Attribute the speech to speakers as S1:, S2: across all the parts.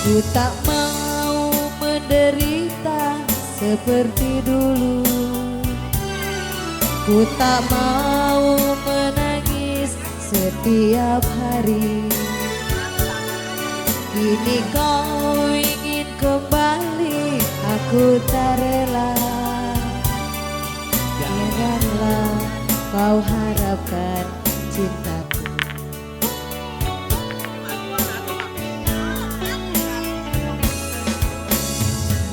S1: Ku tak mau menderita seperti dulu. Ku tak mau menangis setiap hari. Kini kau ingin kembali, aku tak rela. Janganlah kau harapkan cintaku.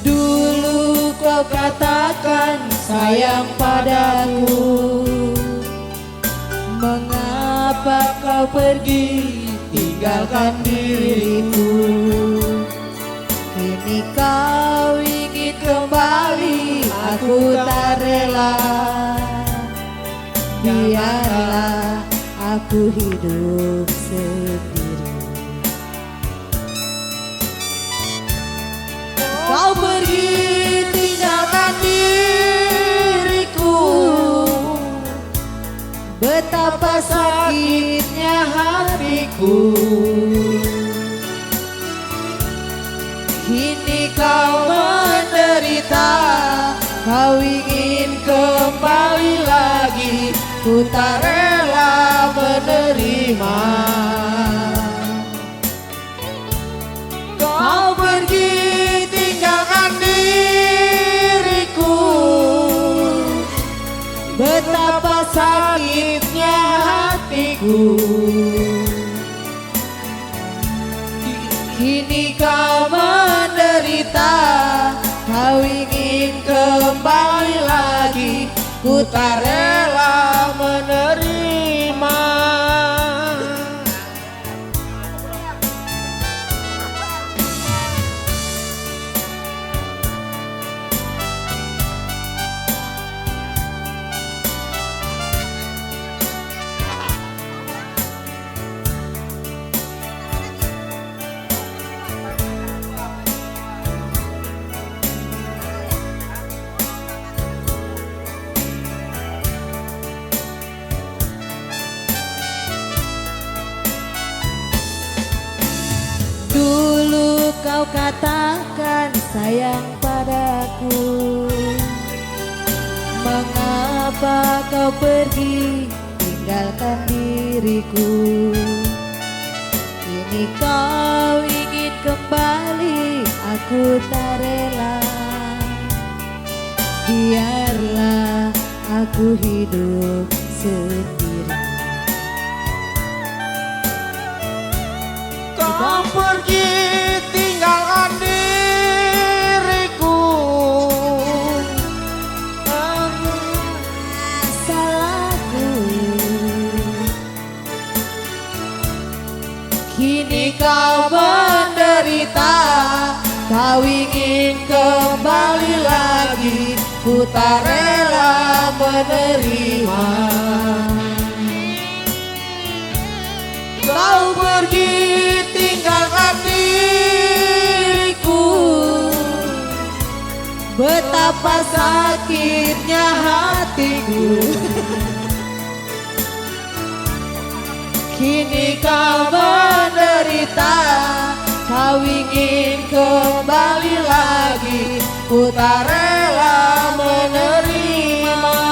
S1: Dulu kau katakan sayang padaku, mengapa kau pergi tinggalkan diriku? Kini kau ingin kembali, aku tak rela. Biarlah aku hidup sendiri. Kau pergi tinggalkan diriku, betapa sakitnya hatiku. Kini kau menderita, kau ingin kembali lagi, ku tak rela menerima. Kau pergi tinggalkan diriku, betapa sakitnya hatiku. Kini kau menderita, kau ingin kembali lagi, ku tak rela menerima. Dulu kau katakan sayang padaku, mengapa kau pergi tinggalkan diriku? Kini kau ingin kembali, aku tak rela. Biarlah aku hidup sendiri.
S2: Kau pergi tinggalkan diriku,
S1: salahku. Kini kau menderita, kau ingin kembali lagi, ku tak rela menerima. Kau pergi tinggalkan diriku, betapa sakitnya hatiku. Kini kau menderita, kau ingin kembali lagi, ku tak rela menerima.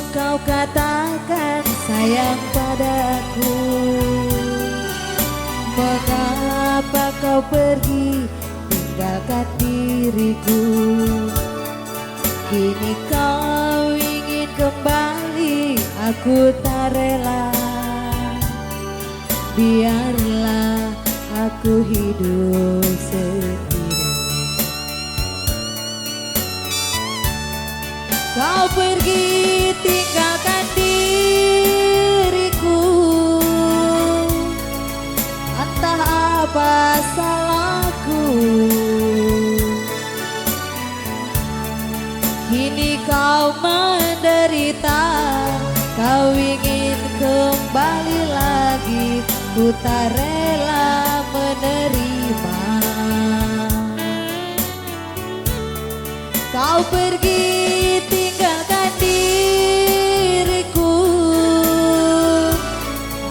S1: Kau katakan sayang padaku, mengapa kau pergi tinggalkan diriku? Kini kau ingin kembali, aku tak rela. Biarlah aku hidup sendiri. Kau pergi tinggalkan diriku, Kau ingin kembali lagi, ku tak rela menerima. Kau pergi tinggalkan diriku,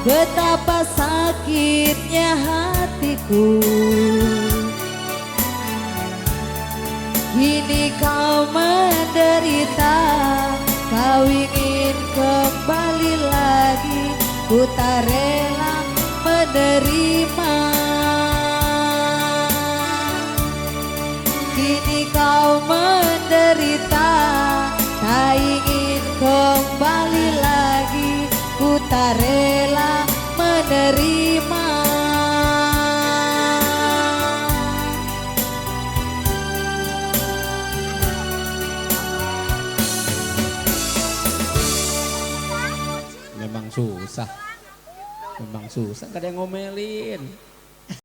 S1: betapa sakitnya hatiku. Kini kau menderita, kau ingin kembali lagi, ku tak rela menerima. Kini kau menderita, tak ingin kembali lagi, ku tak rela menerima.
S3: Memang susah, gak ada yang ngomelin.